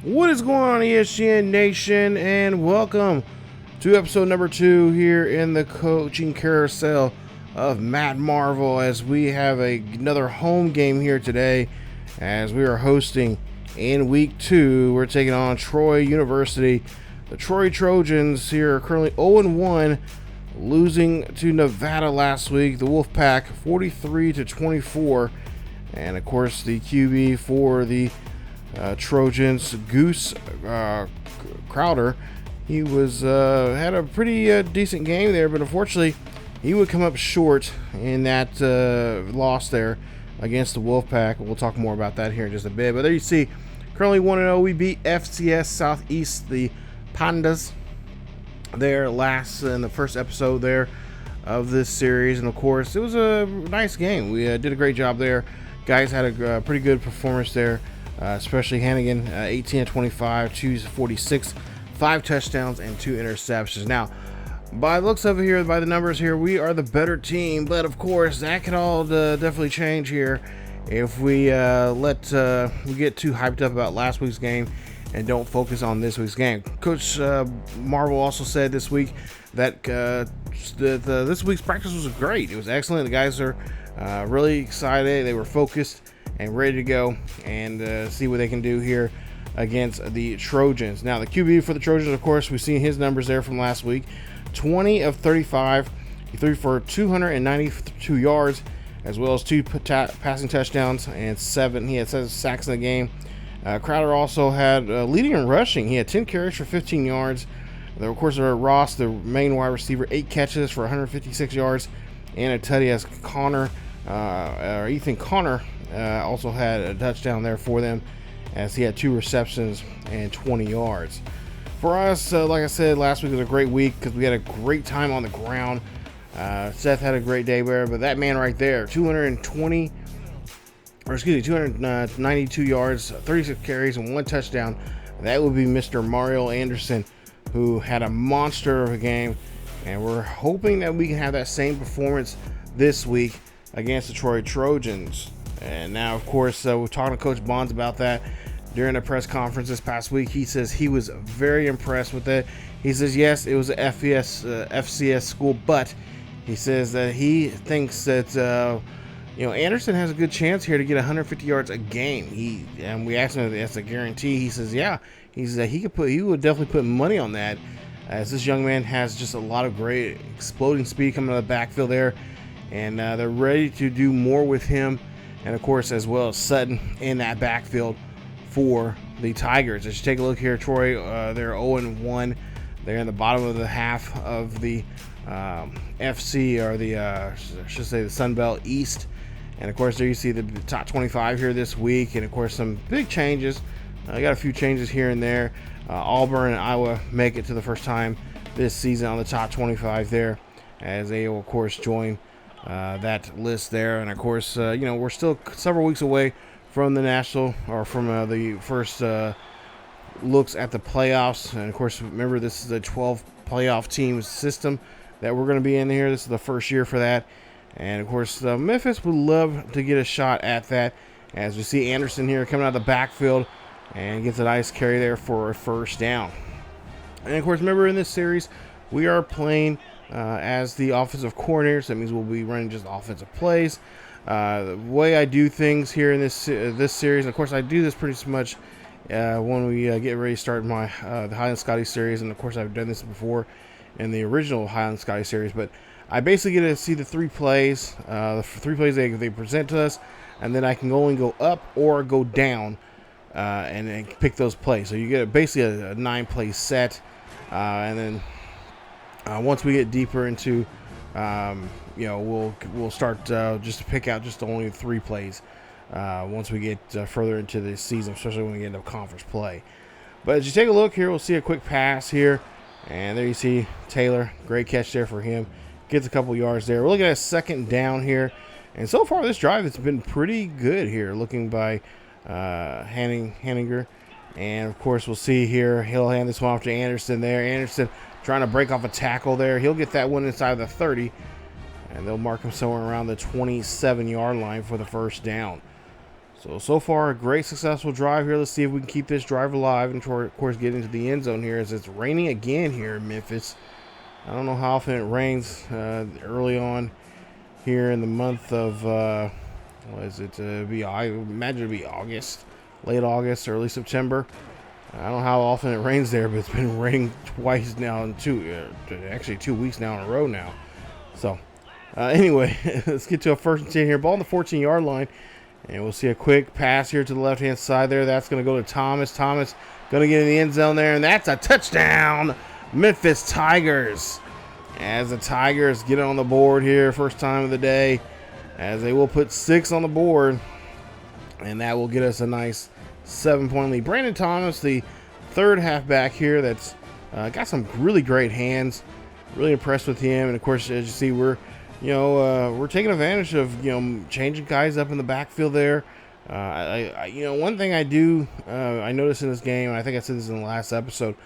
What is going on, ESGN Nation, and welcome to episode number 2 here in the coaching carousel of Matt Marvel, as we have another home game here today as we are hosting in week 2. We're taking on Troy University. The Troy Trojans here are currently 0-1, losing to Nevada last week, the Wolfpack 43-24, and of course the QB for the Trojans, Goose Crowder, he was had a pretty decent game there, but unfortunately he would come up short in that loss there against the Wolfpack. We'll talk more about that here in just a bit. But there you see, currently 1-0. We beat FCS Southeast, the Pandas, there last in the first episode there of this series, and of course it was a nice game. We did a great job there. Guys had a pretty good performance there. Especially Henigan, 18-25, 246, 5 touchdowns and 2 interceptions. Now, by the looks of it here, by the numbers here, we are the better team, but of course that can all definitely change here if we we get too hyped up about last week's game and don't focus on this week's game. Coach Marvel also said this week that this week's practice was great. It was excellent. The guys are really excited. They were focused and ready to go and see what they can do here against the Trojans. Now, the QB for the Trojans, of course, we've seen his numbers there from last week. 20 of 35. He threw for 292 yards, as well as 2 passing touchdowns and 7. He had 7 sacks in the game. Crowder also had leading in rushing. He had 10 carries for 15 yards. Of course, Ross, the main wide receiver, 8 catches for 156 yards and a tutty, as Ethan Connor also had a touchdown there for them, as he had 2 receptions and 20 yards. For us, like I said, last week was a great week because we had a great time on the ground. Seth had a great day there, but that man right there, 292 yards, 36 carries, and 1 touchdown. That would be Mr. Mario Anderson, who had a monster of a game, and we're hoping that we can have that same performance this week against the Troy Trojans. And now, of course, we're talking to Coach Bonds about that during a press conference this past week. He says he was very impressed with it. He says, yes, it was a FCS school, but he says that he thinks that Anderson has a good chance here to get 150 yards a game. And we asked him if that's a guarantee. He says, yeah. He says he would definitely put money on that, as this young man has just a lot of great exploding speed coming out of the backfield there, and they're ready to do more with him. And of course, as well as Sutton in that backfield for the Tigers. As you take a look here, Troy, they're 0-1. They're in the bottom of the half of the FC, or the I should say the Sun Belt East. And of course, there you see the top 25 here this week. And of course, some big changes. I got a few changes here and there. Auburn and Iowa make it to the first time this season on the top 25 there, as they will, of course, join that list there. And of course, we're still several weeks away from the national, or from the first looks at the playoffs. And of course, remember, this is a 12 playoff team system that we're going to be in here. This is the first year for that. And of course, Memphis would love to get a shot at that, as we see Anderson here coming out of the backfield and gets a nice carry there for a first down. And of course, remember, in this series, we are playing as the offensive coordinators. That means we'll be running just offensive plays. The way I do things here in this series, and of course I do this pretty much when we get ready to start my the Highland Scotty series, and of course I've done this before in the original Highland Scotty series, but I basically get to see the 3 plays, they present to us, and then I can only go up or go down and then pick those plays. So you get basically a 9-play set, and then once we get deeper into, we'll start just to pick out just only 3 plays once we get further into the season, especially when we get into conference play. But as you take a look here, we'll see a quick pass here, and there you see Taylor. Great catch there for him. Gets a couple yards there. We're looking at a second down here, and so far this drive, it's been pretty good here, looking by Henigan. And of course, we'll see here, he'll hand this one off to Anderson there. Anderson trying to break off a tackle there. He'll get that one inside of the 30, and they'll mark him somewhere around the 27-yard line for the first down. So far, a great successful drive here. Let's see if we can keep this drive alive and, of course, get into the end zone here as it's raining again here in Memphis. I don't know how often it rains early on here in the month of, what is it, I imagine it'd be August, late August, early September. I don't know how often it rains there, but it's been raining twice now, in actually 2 weeks now in a row now. So, anyway, let's get to a 1st and 10 here. Ball on the 14-yard line, and we'll see a quick pass here to the left-hand side there. That's going to go to Thomas. Thomas going to get in the end zone there, and that's a touchdown, Memphis Tigers. As the Tigers get on the board here, first time of the day, as they will put 6 on the board, and that will get us a nice 7-point lead. Brandon Thomas, the 3rd halfback here, that's got some really great hands. Really impressed with him, and of course, as you see, we're taking advantage of changing guys up in the backfield there. One thing I noticed in this game, and I think I said this in the last episode,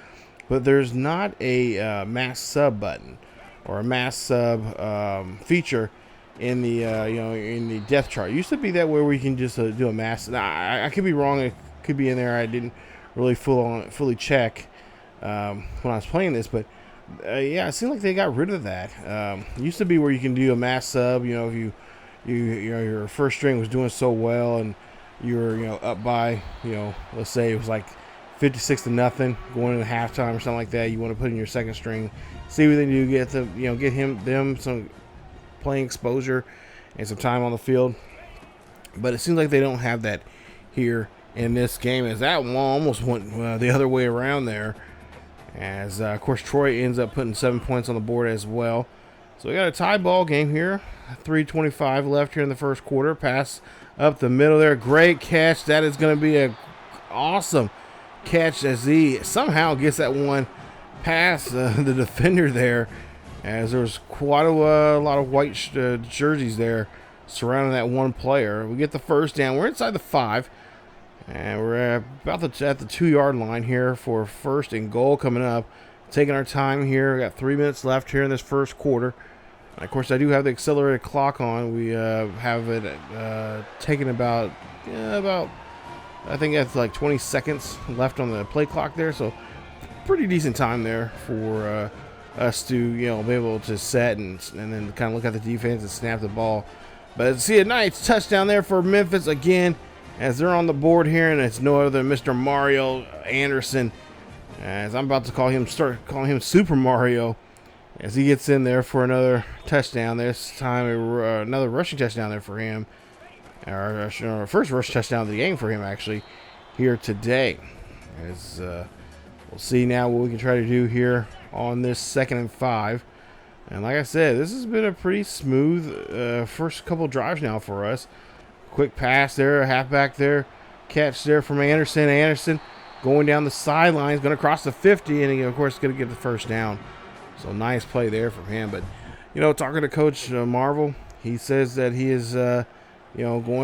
but there's not a mass sub button or a mass sub feature in the in the depth chart. It used to be that way where you can just do a mass. Now, I could be wrong. It could be in there. I didn't really fully check when I was playing this, but yeah, it seemed like they got rid of that. It used to be where you can do a mass sub. If your first string was doing so well and you were up by let's say it was like 56-0 going into halftime or something like that. You want to put in your second string, see what they do, get them some playing exposure and some time on the field. But it seems like they don't have that here in this game, as that one almost went the other way around there. As of course Troy ends up putting 7 points on the board as well. So we got a tie ball game here. 3:25 left here in the first quarter. Pass up the middle there. Great catch. That is going to be a awesome catch as he somehow gets that one past the defender there, as there's quite a lot of white jerseys there surrounding that one player. We get the first down. We're inside the 5, and we're at the 2-yard line here for 1st and goal coming up. Taking our time here. We got 3 minutes left here in this first quarter. And of course, I do have the accelerated clock on. We have it taken about I think that's like 20 seconds left on the play clock there. So pretty decent time there for us to be able to set and then kind of look at the defense and snap the ball. But see a nice touchdown there for Memphis again, as they're on the board here, and it's no other than Mr. Mario Anderson, as I'm about to start calling him Super Mario, as he gets in there for another touchdown. This time another rushing touchdown there for him, our first rush touchdown of the game for him actually here today. As we'll see now what we can try to do here on this 2nd and 5. And like I said, this has been a pretty smooth first couple drives now for us. Quick pass there, a halfback there, catch there from Anderson. Anderson going down the sidelines, going to cross the 50, and he, of course, is going to get the first down. So nice play there from him. But, talking to Coach Marvel, he says that he is, going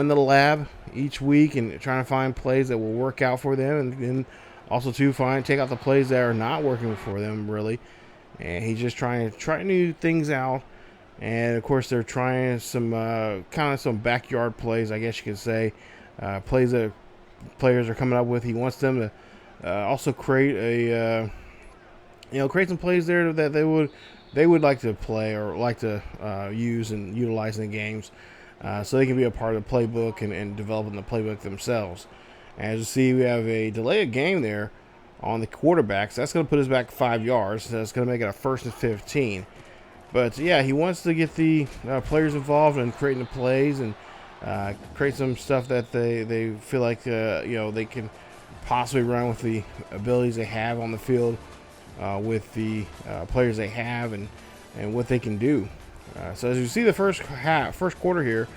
to the lab each week and trying to find plays that will work out for them, and also to take out the plays that are not working for them, really. And he's just trying new things out. And, of course, they're trying some kind of some backyard plays, I guess you could say, plays that players are coming up with. He wants them to also create create some plays there that they would like to play or like to use and utilize in the games, so they can be a part of the playbook and developing the playbook themselves. As you see, we have a delay of game there on the quarterbacks. That's going to put us back 5 yards. So that's going to make it a 1st and 15. But, yeah, he wants to get the players involved in creating the plays and create some stuff that they feel like, they can possibly run with the abilities they have on the field, with the players they have and what they can do. So as you see the first quarter here,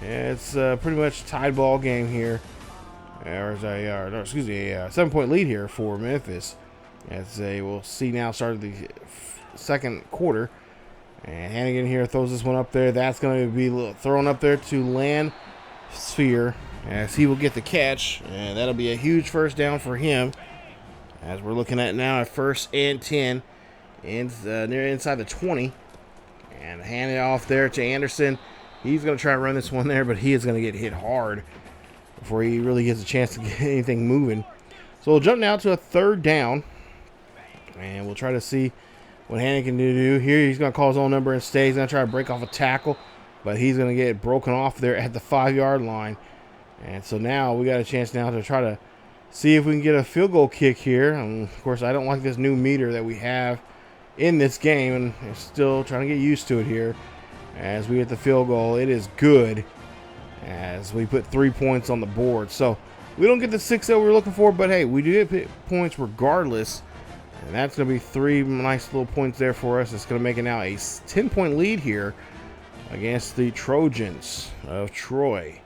it's pretty much tied ball game here. There's a 7-point lead here for Memphis. As we'll see now start of the second quarter. And Henigan here throws this one up there. That's going to be thrown up there to Land Sphere, as he will get the catch. And that'll be a huge first down for him, as we're looking at now at 1st and 10. Near inside the 20. And hand it off there to Anderson. He's going to try to run this one there, but he is going to get hit hard. before he really gets a chance to get anything moving. So we'll jump now to a 3rd down, and we'll try to see what Henigan can do here. He's going to call his own number and stay. He's going to try to break off a tackle, but he's going to get broken off there at the 5-yard line. And so now we got a chance now to try to see if we can get a field goal kick here. And of course, I don't like this new meter that we have in this game, and I'm still trying to get used to it here. As we get the field goal, it is good as we put 3 points on the board. So we don't get the 6 that we were looking for, but hey, we do get points regardless. And that's going to be 3 nice little points there for us. It's going to make it now a 10-point lead here against the Trojans of Troy.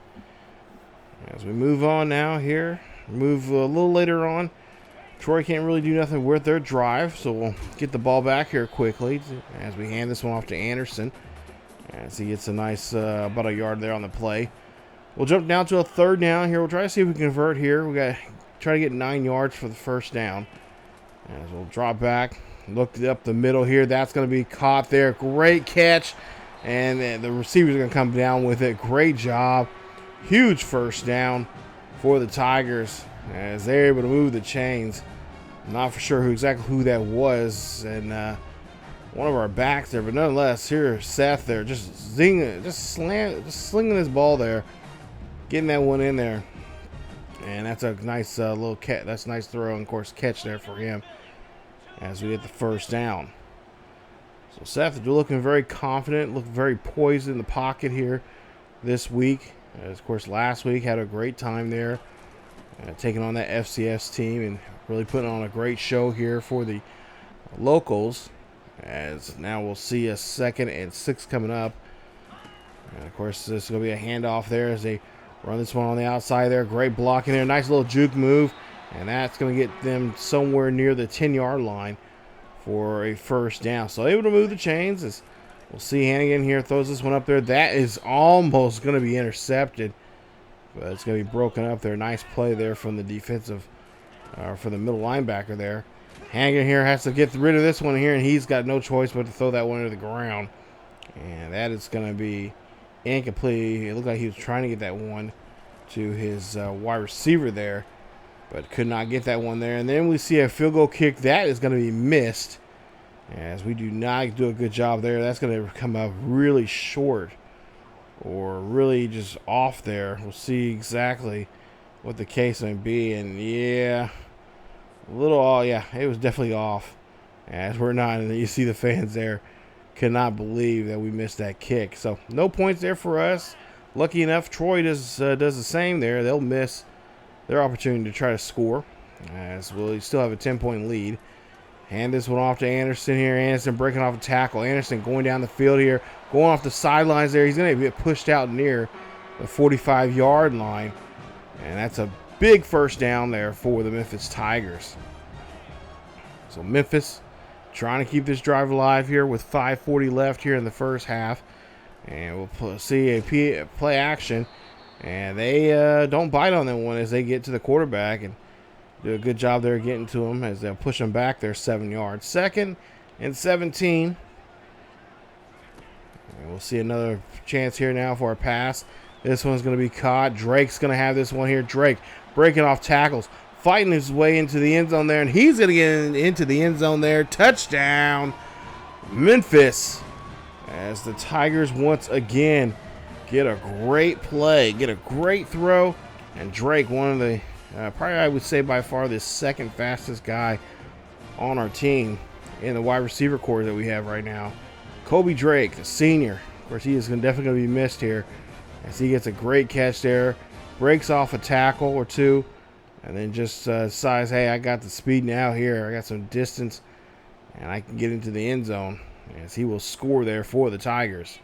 As we move on now here, move a little later on. Troy can't really do nothing with their drive, so we'll get the ball back here quickly as we hand this one off to Anderson. As he gets a nice about a yard there on the play. We'll jump down to a 3rd down here. We'll try to see if we can convert here. We got to try to get 9 yards for the 1st down. As we'll drop back, look up the middle here. That's going to be caught there. Great catch. And the receiver's going to come down with it. Great job. Huge 1st down for the Tigers as they're able to move the chains. Not for sure exactly who that was, and one of our backs there, but nonetheless, here Seth there just zinging, just slinging his ball there, getting that one in there, and that's a nice little catch. That's a nice throw and of course catch there for him as we get the 1st down. So Seth looking very confident, looking very poised in the pocket here this week. As of course, last week had a great time there, taking on that FCS team and really putting on a great show here for the locals. As now we'll see a 2nd and 6 coming up. And of course, this is going to be a handoff there as they run this one on the outside there. Great blocking there. Nice little juke move. And that's going to get them somewhere near the 10-yard line for a 1st down. So able to move the chains as we'll see Henigan here throws this one up there. That is almost going to be intercepted, but it's going to be broken up there. Nice play there from the defensive, for the middle linebacker there. Henigan here has to get rid of this one here, and he's got no choice but to throw that one to the ground. And that is going to be incomplete. It looked like he was trying to get that one to his wide receiver there, but could not get that one there. And then we see a field goal kick. That is going to be missed, as we do not do a good job there. That's going to come up really short or really just off there. We'll see exactly what the case may be. And yeah, a little off. Yeah, it was definitely off. As we're not, and you see the fans there could not believe that we missed that kick. So no points there for us. Lucky enough, Troy does the same there. They'll miss their opportunity to try to score, as we'll still have a 10-point lead. Hand this one off to Anderson here. Anderson breaking off a tackle. Anderson going down the field here, going off the sidelines there. He's going to get pushed out near the 45-yard line, and that's a big 1st down there for the Memphis Tigers. So Memphis trying to keep this drive alive here with 5:40 left here in the 1st half. And we'll see a play action. And they don't bite on that one as they get to the quarterback and do a good job there getting to him as they'll push him back there 7 yards. 2nd and 17. And we'll see another chance here now for a pass. This one's going to be caught. Drake's going to have this one here. Drake breaking off tackles, fighting his way into the end zone there, and he's going to get into the end zone there. Touchdown, Memphis, as the Tigers once again get a great play, get a great throw, and Drake, one of the, probably I would say by far the 2nd fastest guy on our team in the wide receiver core that we have right now. Kobe Drake, the senior. Of course, he is definitely going to be missed here as he gets a great catch there, breaks off a tackle or two, and then just decides, hey, I got the speed now here. I got some distance, and I can get into the end zone, as he will score there for the Tigers.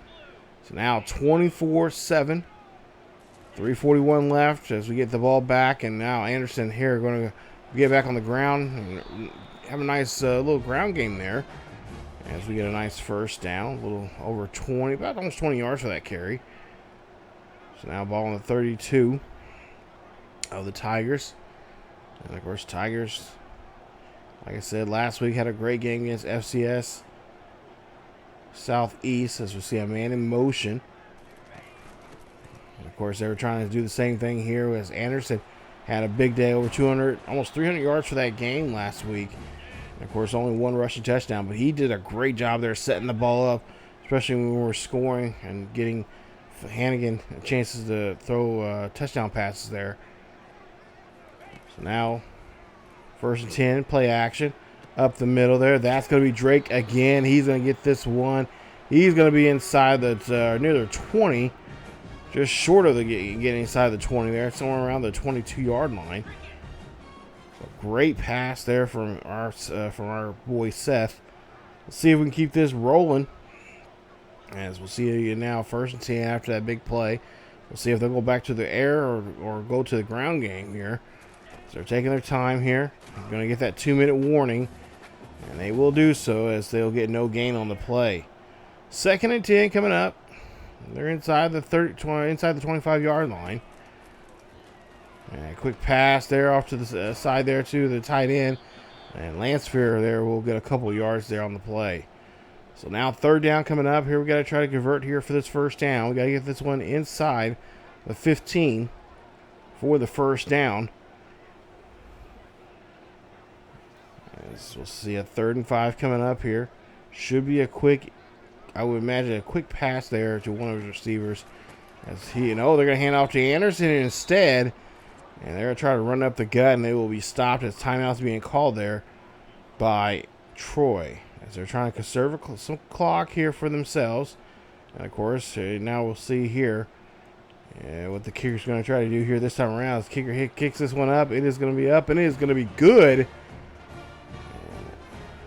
So now 24-7, 3:41 left as we get the ball back, and now Anderson here going to get back on the ground and have a nice little ground game there as we get a nice 1st down, a little over 20, about almost 20 yards for that carry. So now ball on the 32 of the Tigers. And of course, Tigers, like I said, last week had a great game against FCS Southeast as we see a man in motion. Of course, they were trying to do the same thing here as Anderson had a big day, over 200, almost 300 yards for that game last week. And of course, only one rushing touchdown, but he did a great job there setting the ball up, especially when we were scoring and getting Henigan chances to throw touchdown passes there. So now, 1st and 10, play action. Up the middle there. That's going to be Drake again. He's going to get this one. He's going to be inside the near the 20. Just short of the getting inside the 20 there. Somewhere around the 22-yard line. So great pass there from our boy Seth. Let's see if we can keep this rolling. As we'll see now, 1st and 10 after that big play. We'll see if they'll go back to the air or go to the ground game here. So they're taking their time here. They're going to get that 2-minute warning. And they will do so as they'll get no gain on the play. 2nd and 10 coming up. They're inside the 25-yard line. And a quick pass there off to the side there to the tight end. And Lansfair there will get a couple yards there on the play. So now 3rd down coming up. Here we got to try to convert here for this 1st down. We got to get this one inside the 15 for the 1st down. As we'll see a 3rd and 5 coming up here. Should be a quick, I would imagine, a quick pass there to one of his receivers. As they're going to hand off to Anderson instead. And they're going to try to run up the gut, and they will be stopped as timeouts being called there by Troy. As they're trying to conserve some clock here for themselves. And, of course, now we'll see here what the kicker's going to try to do here this time around. As the kicker kicks this one up. It is going to be up, and it is going to be good.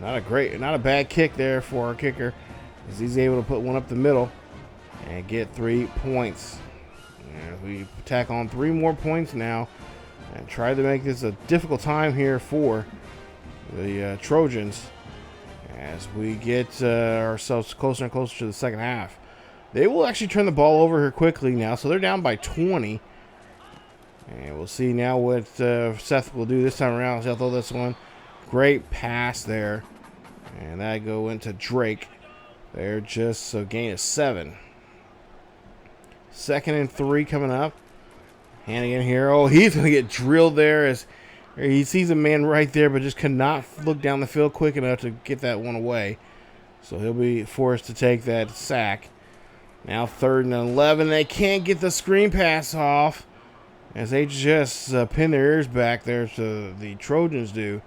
Not a bad kick there for our kicker, as he's able to put one up the middle and get 3 points. And we tack on 3 more points now and try to make this a difficult time here for the Trojans as we get ourselves closer and closer to the 2nd half. They will actually turn the ball over here quickly now, so they're down by 20. And we'll see now what Seth will do this time around. He'll throw this one. Great pass there. And that go into Drake. They're just a gain of 7. 2nd and 3 coming up. Henigan here. Oh, he's going to get drilled there as he sees a man right there, but just cannot look down the field quick enough to get that one away. So he'll be forced to take that sack. Now 3rd and 11. They can't get the screen pass off as they just pin their ears back there to the Trojans do.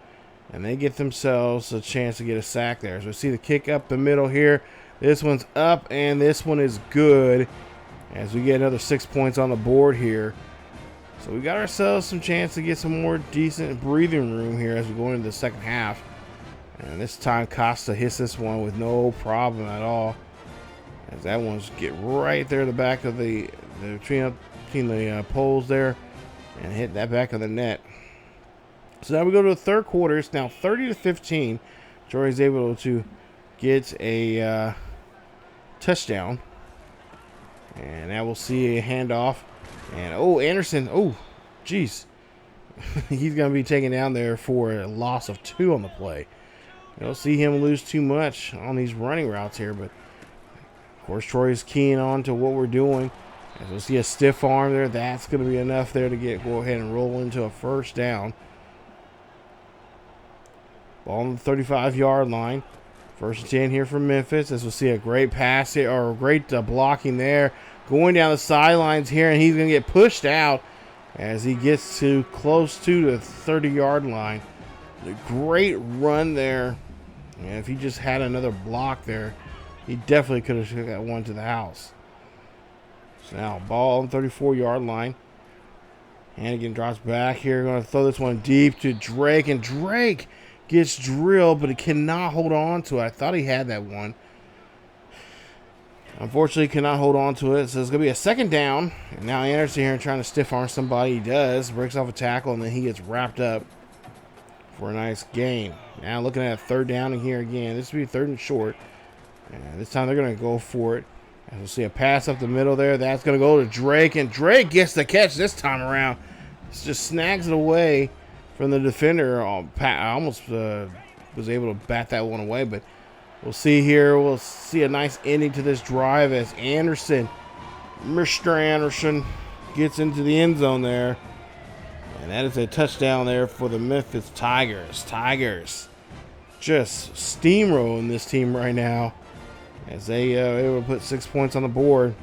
And they get themselves a chance to get a sack there. So we see the kick up the middle here. This one's up, and this one is good as we get another 6 points on the board here. So we got ourselves some chance to get some more decent breathing room here as we go into the 2nd half. And this time Costa hits this one with no problem at all. As that one's get right there at the back of between the poles there and hit that back of the net. So now we go to the 3rd quarter. It's now 30-15. Troy is able to get a touchdown. And now we'll see a handoff. And, Anderson. Oh, geez. He's going to be taken down there for a loss of 2 on the play. You don't see him lose too much on these running routes here. But, of course, Troy is keying on to what we're doing. As we'll see a stiff arm there. That's going to be enough there to go ahead and roll into a 1st down. Ball on the 35-yard line. 1st and 10 here from Memphis. As we'll see a great pass here, or a great blocking there. Going down the sidelines here, and he's going to get pushed out as he gets too close to the 30-yard line. A great run there. And if he just had another block there, he definitely could have took that one to the house. So now ball on the 34-yard line. Henigan drops back here. Going to throw this one deep to Drake, and Drake gets drilled, but he cannot hold on to it. I thought he had that one. Unfortunately, cannot hold on to it. So it's going to be a 2nd down. And now Anderson here trying to stiff arm somebody. He does. Breaks off a tackle, and then he gets wrapped up for a nice gain. Now looking at a 3rd down in here again. This will be 3rd and short. And this time they're going to go for it. As we'll see a pass up the middle there. That's going to go to Drake. And Drake gets the catch this time around. Just snags it away from the defender. I almost was able to bat that one away, but we'll see here. We'll see a nice ending to this drive as Anderson Mr. Anderson gets into the end zone there. And that is a touchdown there for the Memphis Tigers. Tigers just steamrolling this team right now as they able to put 6 points on the board.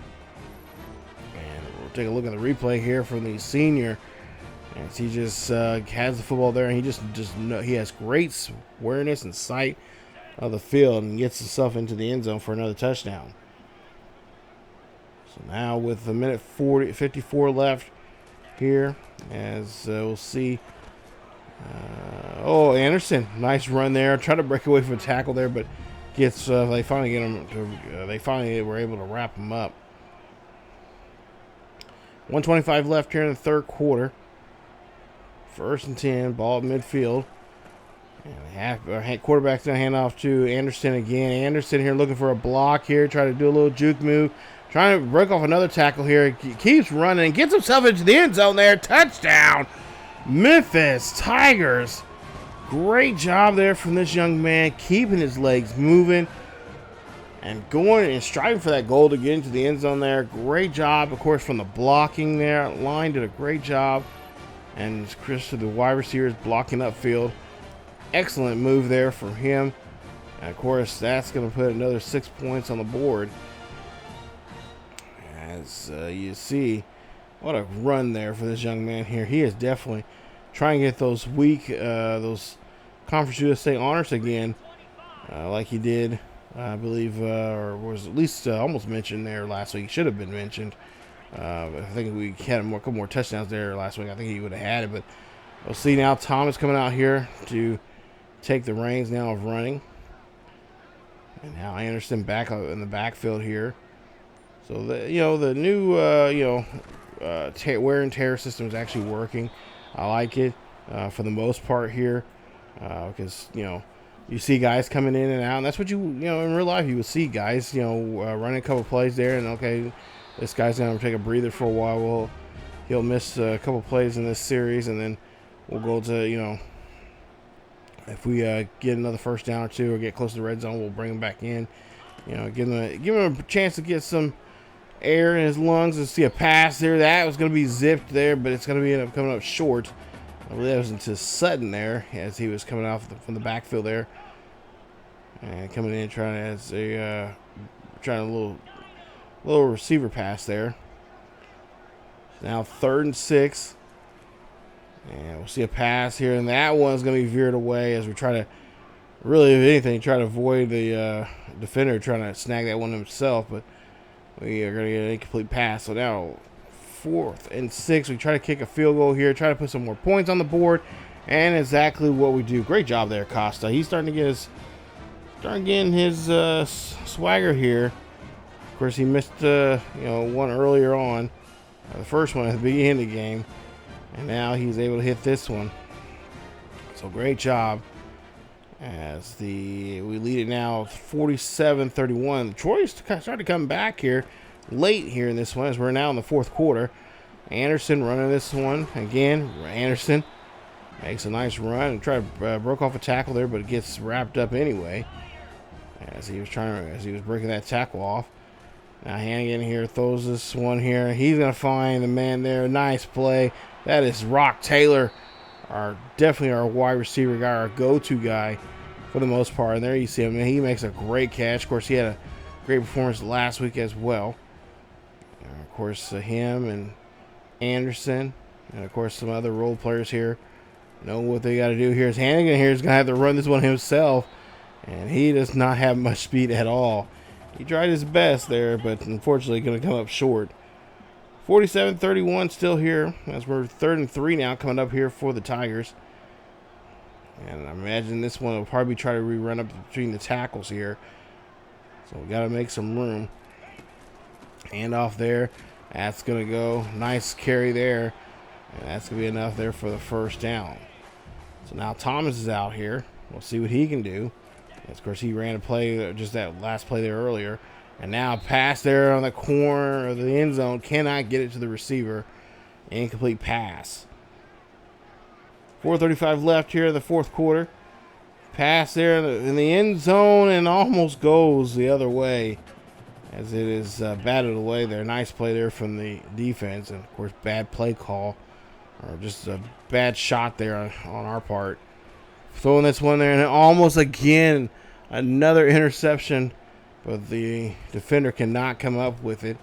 And we'll take a look at the replay here from the senior as he just has the football there, and he has great awareness and sight of the field and gets himself into the end zone for another touchdown. So now with a minute 54 left here, as we'll see. Anderson, nice run there. Trying to break away from a tackle there, but gets. They finally get him. They finally were able to wrap him up. 1:25 left here in the third quarter. 1st and 10, ball at midfield. And quarterback's gonna hand off to Anderson again. Anderson here looking for a block here, trying to do a little juke move. Trying to break off another tackle here. He keeps running and gets himself into the end zone there. Touchdown, Memphis Tigers. Great job there from this young man, keeping his legs moving and going and striving for that goal to get into the end zone there. Great job, of course, from the blocking there. Line did a great job. And Chris, the wide receivers blocking upfield. Excellent move there from him. And, of course, that's going to put another 6 points on the board. As you see, what a run there for this young man here. He is definitely trying to get those those Conference USA honors again, like he did, I believe, or was at least almost mentioned there last week. Should have been mentioned. I think we had a couple more touchdowns there last week. I think he would have had it, but we'll see now. Thomas coming out here to take the reins now of running. And now Anderson back in the backfield here. So the new wear and tear system is actually working. I like it for the most part here because you see guys coming in and out, and that's what in real life you would see guys running a couple plays there, and okay, this guy's gonna take a breather for a while. Well, he'll miss a couple plays in this series, and then we'll go to if we get another first down or two or get close to the red zone, we'll bring him back in. Give him a chance to get some air in his lungs and see a pass there. That was going to be zipped there, but it's going to end up coming up short. I believe that was into Sutton there as he was coming off from the backfield there. And coming in trying a little receiver pass there. Now 3rd and 6. And we'll see a pass here, and that one's going to be veered away as we try to, really, if anything, try to avoid the defender trying to snag that one himself, but we are going to get an incomplete pass. So now 4th and 6. We try to kick a field goal here, try to put some more points on the board, and exactly what we do. Great job there, Costa. He's starting to get his swagger here. Of course, he missed one earlier on, the first one at the beginning of the game, and now he's able to hit this one. So great job. As we lead it now 47-31. Troy's starting to come back here late here in this one as we're now in the 4th quarter. Anderson running this one again. Anderson makes a nice run and broke off a tackle there, but it gets wrapped up anyway as he was breaking that tackle off. Now Henigan here throws this one here. He's gonna find the man there. Nice play. That is Rock Taylor, definitely our wide receiver guy, our go-to guy for the most part. And there you see him. He makes a great catch. Of course, he had a great performance last week as well. And of course, him and Anderson, and of course some other role players here know what they got to do here. Henigan here is going to have to run this one himself, and he does not have much speed at all. He tried his best there, but unfortunately going to come up short. 47-31 still here as we're 3rd and 3 now coming up here for the Tigers. And I imagine this one will probably try to rerun up between the tackles here. So we got to make some room. Hand off there. That's going to go. Nice carry there. And that's going to be enough there for the first down. So now Thomas is out here. We'll see what he can do. And of course, he ran a play, just that last play there earlier. And now a pass there on the corner of the end zone. Cannot get it to the receiver. Incomplete pass. 4:35 left here in the 4th quarter. Pass there in the end zone and almost goes the other way. as it is batted away there. Nice play there from the defense, and of course bad play call, or just a bad shot there on our part. Throwing this one there, and almost again another interception, but the defender cannot come up with it,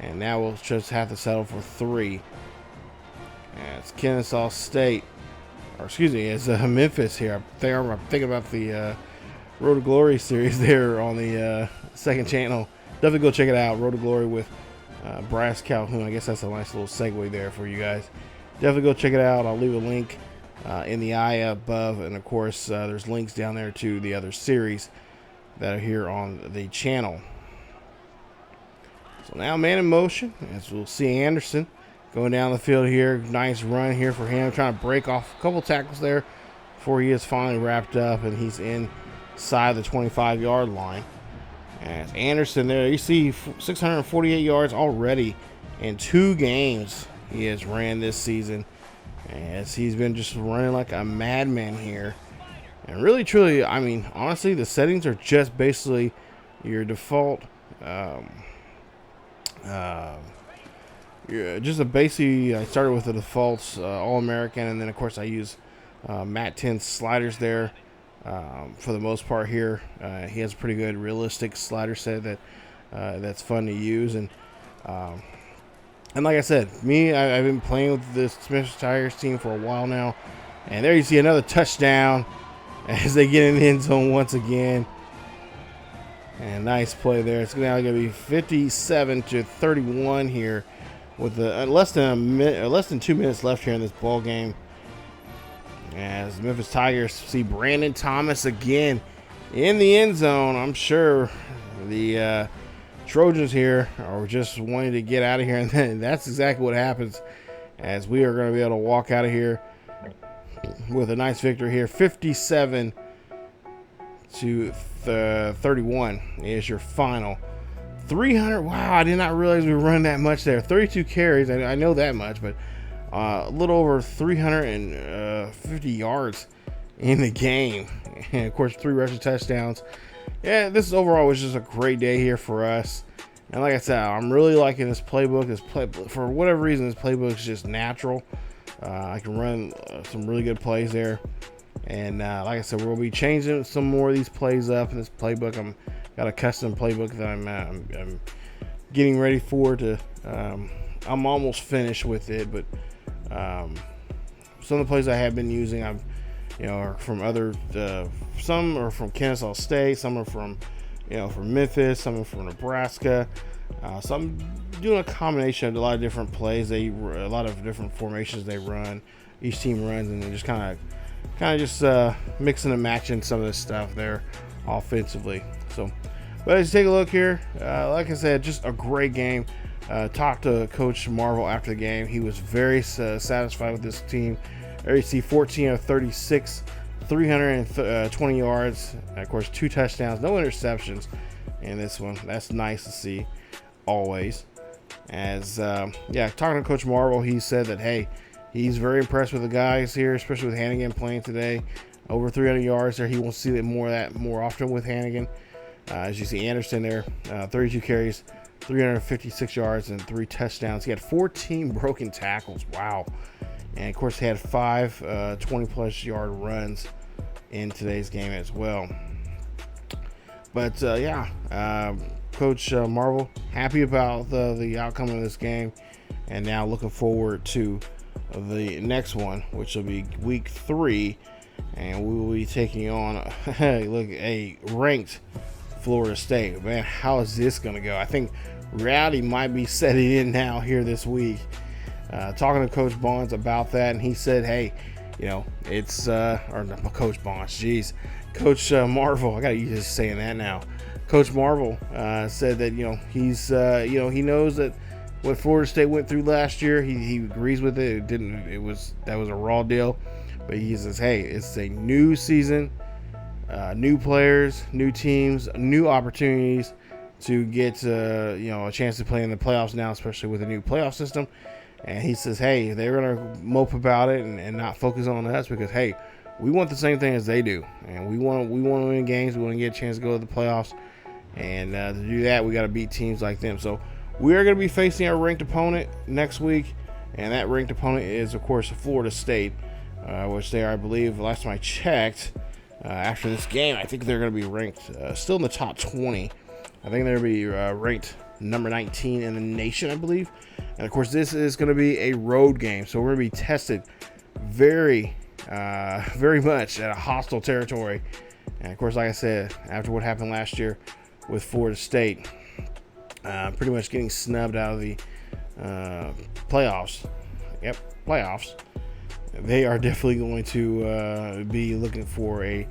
and now we'll just have to settle for 3. And it's Carousel State, or excuse me, it's Memphis here. I'm thinking about the Road to Glory series there on the second channel. Definitely go check it out. Road to Glory with Brass Calhoun. I guess that's a nice little segue there for you guys. Definitely go check it out. I'll leave a link in the eye above, and of course there's links down there to the other series that are here on the channel. So now man in motion, as we'll see Anderson going down the field here. Nice run here for him, trying to break off a couple tackles there before he is finally wrapped up, and he's inside the 25-yard line. As Anderson there, you see 648 yards already in 2 games he has ran this season, as he's been just running like a madman here. And really, truly, I mean, honestly, the settings are just basically your default, just a basic. I started with the defaults, All-American, and then of course I use Matt 10 sliders there for the most part here. He has a pretty good realistic slider set that's fun to use, and like I said, I've been playing with this Memphis Tigers team for a while now, and there you see another touchdown as they get in the end zone once again. And nice play there. It's now going to be 57-31 here, with less than 2 minutes left here in this ball game. As the Memphis Tigers see Brandon Thomas again in the end zone. I'm sure the Trojans here are just wanting to get out of here, and then that's exactly what happens, as we are going to be able to walk out of here with a nice victory here. 57-31 is your final. 300. Wow, I did not realize we were running that much there. 32 carries. I know that much, but a little over 350 yards in the game, and of course 3 rushing touchdowns. Yeah, this overall was just a great day here for us. And like I said, I'm really liking this playbook. For whatever reason, this playbook is just natural. I can run some really good plays there. And like I said, we'll be changing some more of these plays up in this playbook. Got a custom playbook that I'm getting ready for. I'm almost finished with it, but some of the plays I have been using, are from other. Some are from Carousel State. Some are from Memphis. Some are from Nebraska. So I'm doing a combination of a lot of different plays. A lot of different formations they run. Each team runs, and just kind of just mixing and matching some of this stuff there offensively. So, but as you take a look here, like I said, just a great game. Talked to Coach Marvel after the game. He was very satisfied with this team. There you see 14 of 36, 320 yards, and of course 2 touchdowns, no interceptions in this one. That's nice to see always. As talking to Coach Marvel, he said that, hey, he's very impressed with the guys here, especially with Henigan playing today. Over 300 yards there. He wants to see that more often with Henigan. As you see Anderson there, 32 carries, 356 yards, and 3 touchdowns. He had 14 broken tackles. Wow. And of course, he had 5 20-plus yard runs in today's game as well. But Coach Marvel, happy about the outcome of this game, and now looking forward to the next one, which will be week 3, and we will be taking on a ranked Florida State. Man, how is this going to go? I think reality might be setting in now here this week. Talking to Coach Bonds about that, and he said, hey, it's or not Coach Bonds, geez, Coach Marvel. I got to use saying that now. Coach Marvel said that he's he knows that what Florida State went through last year. He agrees with it. That was a raw deal, but he says, hey, it's a new season, new players, new teams, new opportunities to get a chance to play in the playoffs now, especially with a new playoff system. And he says, hey, they're going to mope about it and not focus on us, because, hey, we want the same thing as they do. And we want to win games. We want to get a chance to go to the playoffs. And to do that, we got to beat teams like them. So we are going to be facing our ranked opponent next week. And that ranked opponent is, of course, Florida State, which they are, I believe, last time I checked, after this game, I think they're going to be ranked still in the top 20. I think they're going to be ranked number 19 in the nation, I believe. And, of course, this is going to be a road game. So we're going to be tested very much at a hostile territory. And, of course, like I said, after what happened last year with Florida State, pretty much getting snubbed out of the playoffs. Yep, playoffs. They are definitely going to be looking for to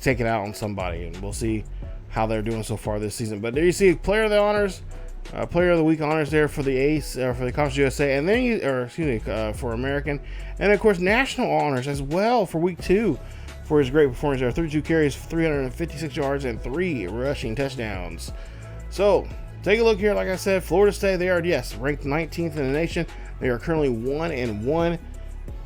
take it out on somebody, and we'll see how they're doing so far this season. But there you see player of the honors, player of the week honors there for the Ace, for the Conference USA, and then for American, and of course national honors as well for week 2 for his great performance there. 32 carries, 356 yards, and 3 rushing touchdowns. So take a look here. Like I said, Florida State, they are, yes, ranked 19th in the nation. They are currently 1-1.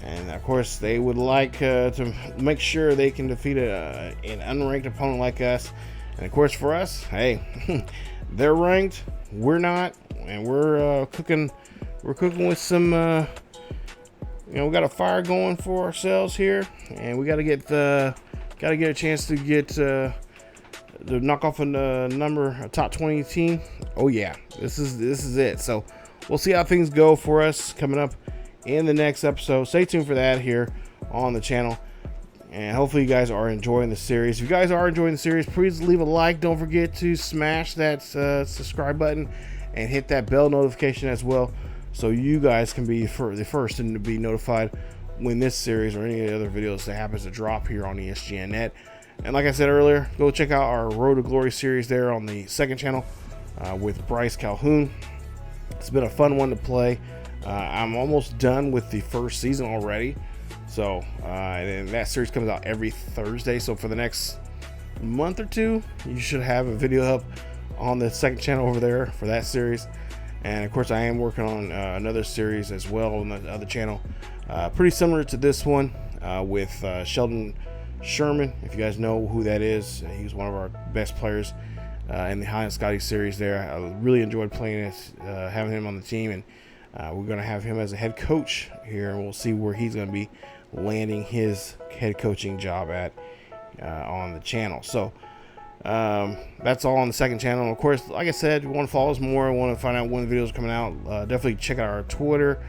And, of course, they would like to make sure they can defeat an unranked opponent like us. And, of course, for us, hey, they're ranked. We're not. And we're cooking with some, we got a fire going for ourselves here. And we got to get a chance to get to knock off a top 20 team. Oh yeah, this is it. So we'll see how things go for us coming up in the next episode. Stay tuned for that here on the channel, and hopefully you guys are enjoying the series. If you guys are enjoying the series, please leave a like. Don't forget to smash that subscribe button and hit that bell notification as well, so you guys can be the first and to be notified when this series or any other videos that happens to drop here on ESGNet. And like I said earlier, go check out our Road to Glory series there on the second channel with Bryce Calhoun. It's been a fun one to play. I'm almost done with the first season already. So, and that series comes out every Thursday. So for the next month or two, you should have a video up on the second channel over there for that series. And of course, I am working on another series as well on the other channel. Pretty similar to this one with Sheldon Sherman. If you guys know who that is, he was one of our best players in the High and Scotty series there. I really enjoyed playing it, having him on the team, and we're going to have him as a head coach here, and we'll see where he's going to be landing his head coaching job at on the channel. So that's all on the second channel. And of course, like I said, if you want to follow us more, want to find out when the videos are coming out, definitely check out our Twitter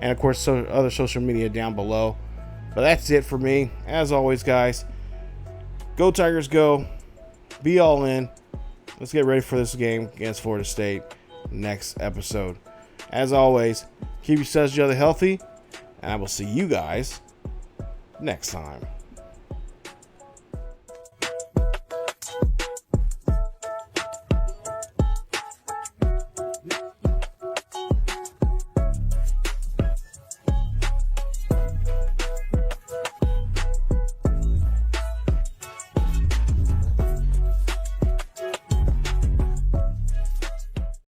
and of course other social media down below. But that's it for me. As always, guys, go Tigers, go. Be all in. Let's get ready for this game against Florida State next episode. As always, keep yourselves healthy, and I will see you guys next time.